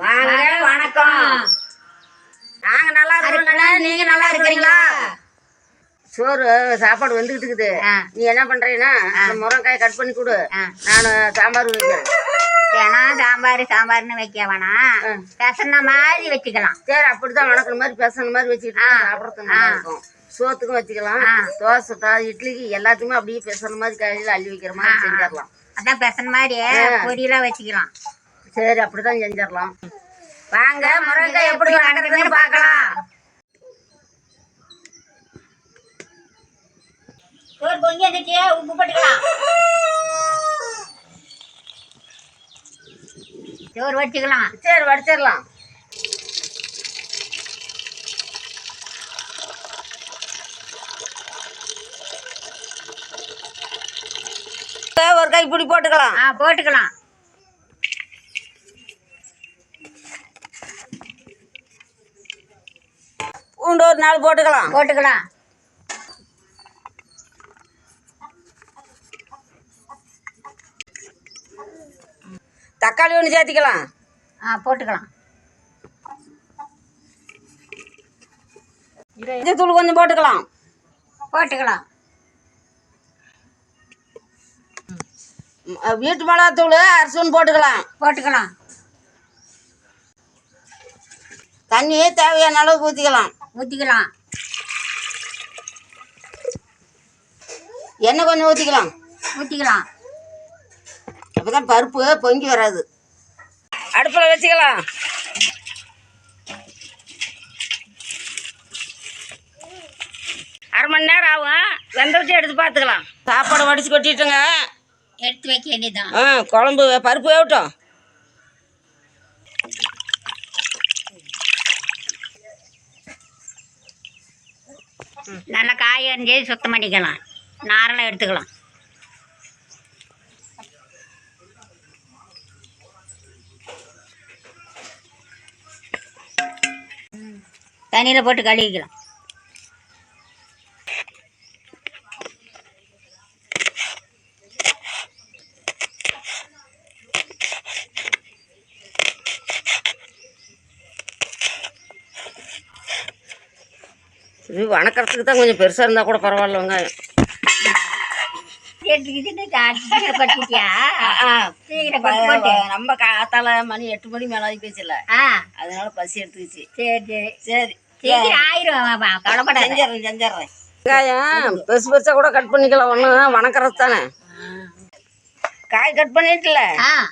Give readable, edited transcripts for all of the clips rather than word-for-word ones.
வாங்க வணக்கம். நாங்க நல்லா இருக்கோம். நீங்க நல்லா இருக்கிறீங்களா? சோறு சாப்பாடு வந்துகிட்டு இருக்குது. நீ என்ன பண்றீன்னா முருங்கைக்காய் கட் பண்ணி கொடு. நான் சாம்பார் வைக்கிறேன். ஏன்னா சாம்பார்னு வைக்க வேணாம், பெசன மாதிரி வச்சுக்கலாம். சரி, அப்படிதான் வணக்கிற மாதிரி பெசன மாதிரி வச்சுக்கிட்டு சாப்பிட்றதுக்கு நல்லா இருக்கும். சோத்துக்கும் வச்சுக்கலாம், தோசை இட்லிக்கு எல்லாத்துக்குமே அப்படியே பெசன மாதிரி காலையில் அள்ளி வைக்கிற மாதிரி செஞ்சிடலாம். அதான் பெசன மாதிரி பொரியலா வச்சுக்கலாம். சரி, அப்படிதான் செஞ்சிடலாம். வாங்க முருங்கைக்காய் எப்படி வணக்கிறதுன்னு பார்க்கலாம். சோறு பொங்கி வந்துச்சு, உப்பு போட்டுக்கலாம். சோறு வச்சுக்கலாம். சரி, வடிச்சிடலாம். ஒரு கை பிடி போட்டுக்கலாம். போட்டுக்கலாம். பூண்டு ஒரு 4 போட்டுக்கலாம். தக்காளி ஒன்று சேர்த்திக்கலாம். போட்டுக்கலாம். தூள் கொஞ்சம் போட்டுக்கலாம். வீட்டு மிளகாத்தூள் அரிசூன் போட்டுக்கலாம். தண்ணியே தேவையான அளவு ஊற்றிக்கலாம். எண்ணெய் கொஞ்சம் ஊற்றிக்கலாம். அப்போதான் பருப்பு பொங்கி வராது. அடுப்பில் வச்சுக்கலாம். அரை மணி நேரம் ஆகும். வெந்தவச்சு எடுத்து பார்த்துக்கலாம். சாப்பாடு வடித்து கொட்டிட்டுங்க, எடுத்து வைக்க வேண்டியதுதான். குழம்பு பருப்பு வேகட்டும். நல்லா காய் அரிஞ்சு சுத்தம் பண்ணிக்கலாம். நாரெல்லாம் எடுத்துக்கலாம். தண்ணியில் போட்டு கழுவிக்கலாம். இது வணக்கறதுக்கு தான் கொஞ்சம் பெருசாக இருந்தால் கூட பரவாயில்ல. வெங்காயம் நம்ம காத்தால மணி 8 மணி மேலே ஆகி போச்சுல, அதனால பசி எடுத்துக்கிச்சு. சரி ஆயிரும். செஞ்சிடறேன். வெங்காயம் பெருசு பெருசாக கூட கட் பண்ணிக்கலாம். ஒன்று வணக்கறது தானே. காய் கட் பண்ணிட்டுல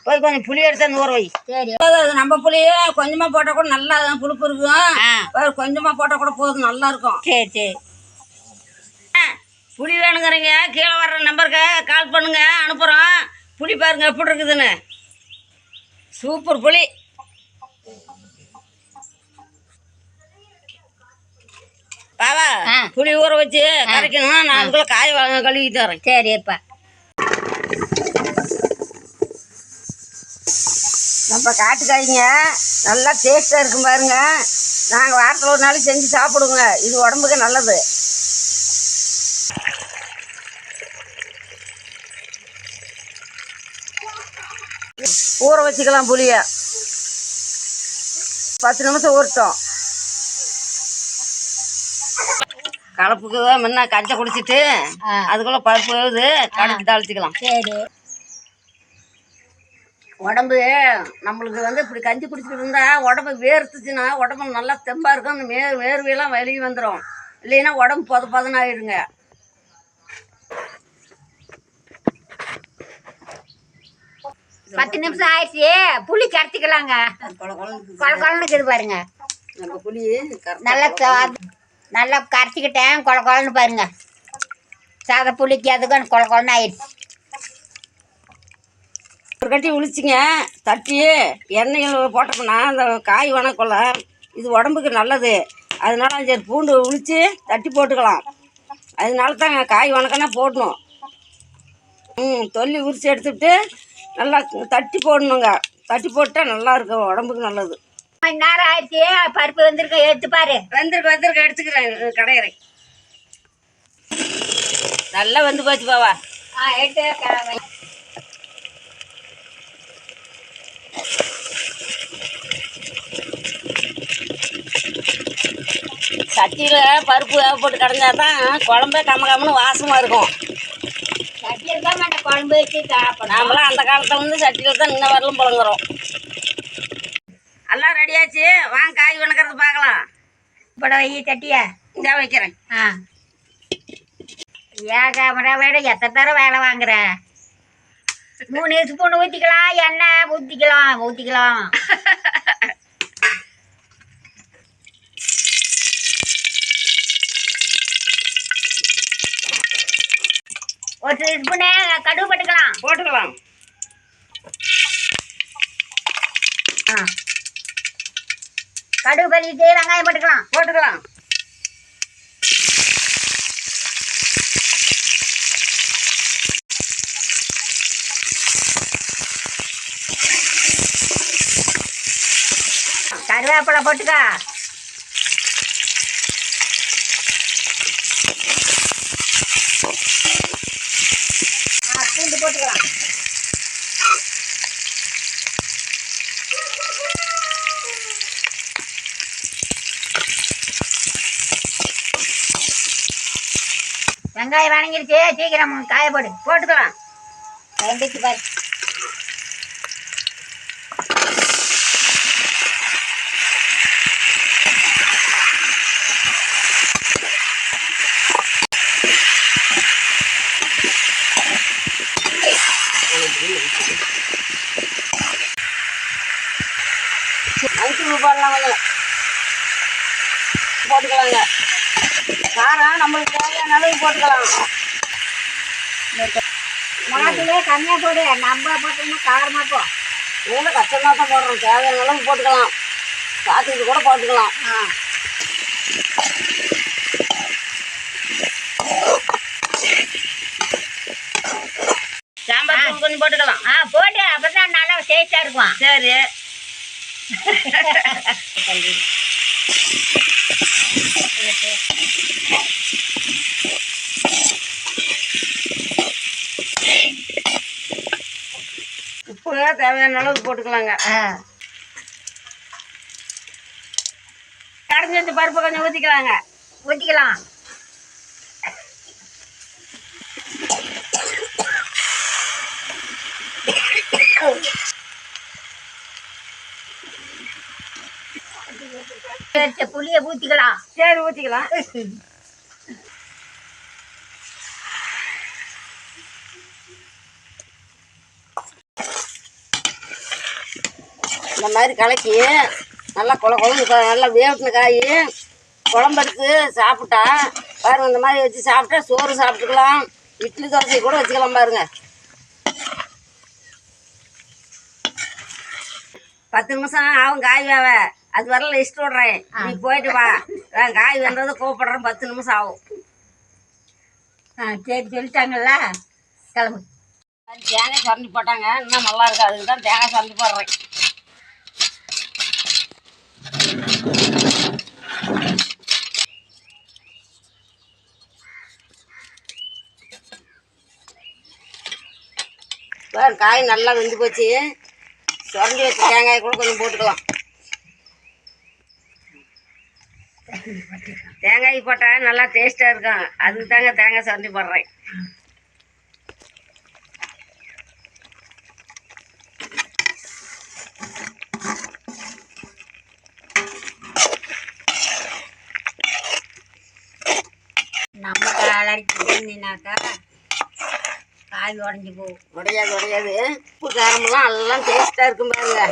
போய் கொஞ்சம் புளி எடுத்து ஊற வை. சரி, நம்ம புளியே கொஞ்சமா போட்டா கூட நல்லா புளிப்பு இருக்கும். கொஞ்சமா போட்டா கூட போதும், நல்லா இருக்கும். சரி. புளி வேணுங்கிறீங்க, கீழே வர்ற நம்பருக்கு கால் பண்ணுங்க, அனுப்புகிறோம். புளி பாருங்க எப்படி இருக்குதுன்னு. சூப்பர் புளி. பாவா, புளி ஊற வச்சு கரைக்கணும். நான் அதுக்குள்ள காய் கழுவி தரேன். சரி. இப்போ நம்ம காட்டுக்காய்ங்க நல்லா டேஸ்ட்டாக இருக்கும் பாருங்க. நாங்கள் வாரத்தில் ஒரு நாளைக்கு செஞ்சு சாப்பிடுவோங்க. இது உடம்புக்கு நல்லது. ஊற வச்சுக்கலாம். புளியை 10 நிமிஷம் ஊறட்டும். கலப்புக்கு முன்ன கஞ்சை குடிச்சிட்டு அதுக்குள்ள பருப்பு வேகுது, கடைச்சி தாளிச்சிக்கலாம். சரி. உடம்பு நம்மளுக்கு இப்படி கஞ்சி குடிச்சிட்டு இருந்தா உடம்பு வேர்த்துச்சுன்னா உடம்பு நல்லா தெம்பா இருக்கும். அந்த வேர்வையெல்லாம் வெளியே வந்துடும். இல்லைன்னா உடம்பு பதன்னு ஆயிடுங்க. பத்து நிமிஷம் ஆயிடுச்சு. புளி கரைச்சிக்கலாங்க. கொழன்னு பாருங்க. நம்ம புளி நல்லா கரைச்சிக்கிட்டேன். கொழன்னு பாருங்க. சாத புளிக்கு அதுக்கும் கொழன்னு ஆயிடுச்சு. ஒரு கட்டி உளிச்சிங்க, தட்டி எண்ணெயில் போட்டோம்னா அந்த காய் வணக்கொள்ள இது உடம்புக்கு நல்லது. அதனால சரி பூண்டு உளிச்சு தட்டி போட்டுக்கலாம். அதனால தான் காய் வணக்கம்னா போடணும். தொல்லி உரிச்சு எடுத்துட்டு நல்லா தட்டி போடணுங்க. தட்டி போட்டால் நல்லா இருக்கும், உடம்புக்கு நல்லது. மணி நேரம் ஆயிடுச்சு. பருப்பு வந்திருக்க, எடுத்து பாரு. வெந்திருக்க எடுத்துக்கிறேன், கடையிறேன். நல்லா வந்து போச்சு பாவா. எடுத்து சட்டியில் பருப்பு வேக போட்டு கடைஞ்சா தான் குழம்பே கம்மன்னு வாசமாக இருக்கும். சட்டியில் தான் மாட்டேன் குழம்பு வச்சு சாப்பிடணும். நாமெல்லாம் அந்த காலத்துலேருந்து சட்டியில் தான் இன்ன வரலும் புழங்குறோம். எல்லாம் ரெடியாச்சு, வாங்க காய் வணக்கிறது பார்க்கலாம். இப்போ வை சட்டியை இதாக வைக்கிறேன். ஏன் கேமரா வேட எத்தனை தடவை வேலை வாங்குற? 3 ஸ்பூன் ஊற்றிக்கலாம், எண்ணெய் ஊற்றிக்கலாம். ஒரு ஸ்பூனு கடுகு போட்டுக்கலாம். கடுகு பண்ணிட்டு வெங்காயம் போட்டுக்கலாம். கருவேப்பிலை போட்டுக்க. பூண்டு போட்டுக்கலாம். வெங்காயம் வணங்கிருச்சு, சீக்கிரம் காய போட்டுக்கலாம். வெந்துச்சு பாரு. போட்டுக்கலாங்க. காரம் நம்மளுக்கு தேவையான அளவு போட்டுக்கலாம். மாட்டிலே கம்மியாக போடு, நம்ம போட்டோம்னா காரமாக போ. இதில் கஷ்டமாக தான் போடுறோம். தேவையான அளவு போட்டுக்கலாம். சாத்துக்கு கூட போட்டுக்கலாம். சாம்பார் தூள் கொஞ்சம் போட்டுக்கலாம். போட்டு அப்போ தான் நல்லா டேஸ்டாக இருக்கும். சரி. உப்பு தேவையான அளவுக்கு போட்டுக்கலாங்க. கடைஞ்சி வச்ச பருப்பு கொஞ்சம் ஊற்றிக்கலாம். புளியை ஊற்றிக்கலாம். சரி, ஊற்றிக்கலாம். இந்த மாதிரி கலக்கி நல்லா குழம்பு நல்லா வேவின காய் குழம்பெடுத்து சாப்பிட்டா பாருங்க. இந்த மாதிரி வச்சு சாப்பிட்டா சோறு சாப்பிட்டுக்கலாம், இட்லி தோசை கூட வச்சுக்கலாம். பாருங்க, 10 நிமிஷம் ஆகும் காய் வேவ. அது வரல லிஸ்ட் விடுறேன், நீ போயிட்டு வா. நான் காய் வெந்தது கூப்பிடுறேன். 10 நிமிஷம் ஆகும். சரி, சொல்லிட்டாங்கல்ல, கிளம்பு. தேங்காய் சுரண்டி போட்டாங்க, இன்னும் நல்லா இருக்கு. அதுக்கு தான் தேங்காய் சுரண்டி போடுறேன். வேறு காய் நல்லா வெந்து போச்சு. சுரண்டி வச்ச தேங்காய் கூட கொஞ்சம் போட்டுக்கலாம். தேங்காய் போட்டால் நல்லா டேஸ்ட்டாக இருக்கும். அதுக்கு தாங்க தேங்காய் சுரண்டி போடுறேன். நம்ம அலடிச்சுனாக்கா காய் உடஞ்சி போகும். உடையாது. உப்பு காரமெல்லாம் எல்லாம் டேஸ்ட்டாக இருக்கும். பாருங்க,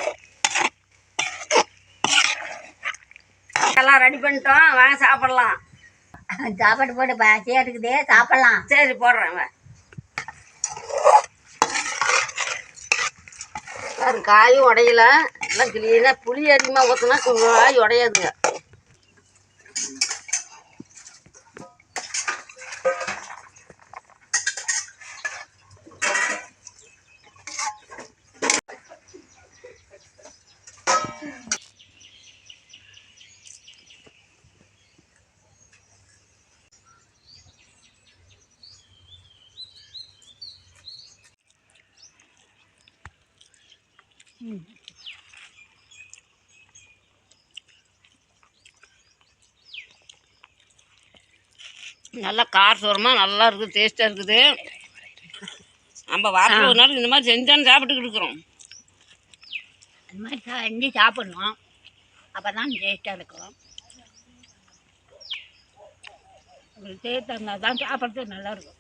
எல்லாம் ரெடி பண்ணிட்டோம், வாங்க சாப்பிடலாம். சாப்பாடு போட்டு பசியாக இருக்குது, சாப்பிடலாம். சரி, போடுறேன். பாருங்க, காயும் உடையல, எல்லாம் கிளீனாக. புளி அதிகமாக ஊற்றினா காய் உடையாதுங்க. நல்லா காரசோரமாக நல்லா இருக்குது, டேஸ்ட்டாக இருக்குது. நம்ம வாரத்தில் ஒரு நாள் இந்த மாதிரி செஞ்சான்னு சாப்பிட்டுக்கிட்டு இருக்கிறோம். அந்த மாதிரி செஞ்சு சாப்பிடணும், அப்போ தான் டேஸ்ட்டாக இருக்கும். உங்களுக்கு டேஸ்ட் இருந்தால் தான் சாப்பிட்றதுக்கு நல்லாயிருக்கும்.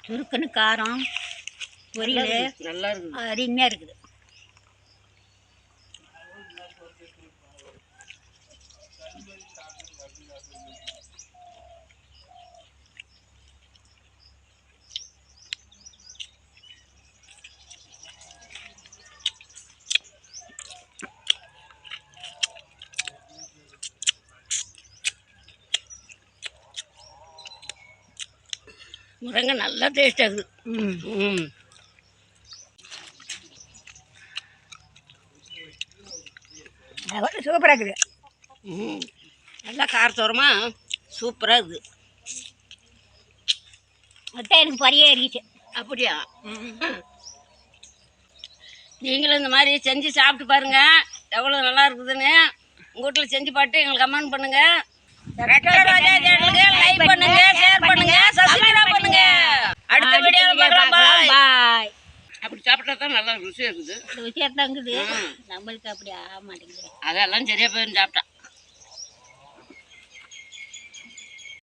சுருக்குன்னு காரம் பொரியல் நல்லா இருக்குது. அருமையாக இருக்குது. முருங்கை நல்லா டேஸ்ட்டாக இருக்குது. ம் சூப்பராக இருக்குது. ம் நல்லா காரசோரமாக சூப்பராக இருக்குது. அதான் எனக்கு பறியே ஏறிச்சு. அப்படியா? நீங்களும் இந்த மாதிரி செஞ்சு சாப்பிட்டு பாருங்க, எவ்வளோ நல்லா இருக்குதுன்னு. உங்கள் வீட்டில் செஞ்சு பார்த்து எங்களுக்கு கமெண்ட் பண்ணுங்க. லைக் பண்ணுங்க, ஷேர் பண்ணுங்க, சப்ஸ்கிரைப் பண்ணுங்க. அடுத்த வீடியோவில் பார்க்கலாம். பாய். அப்படி சாப்பிட்டா தான் நல்லா ருசியாக இருக்குது. ருசியாக தான் இருக்குது. நம்மளுக்கு அப்படி ஆக மாட்டேங்குது. அதெல்லாம் சரியாக போயிருந்து சாப்பிட்டா.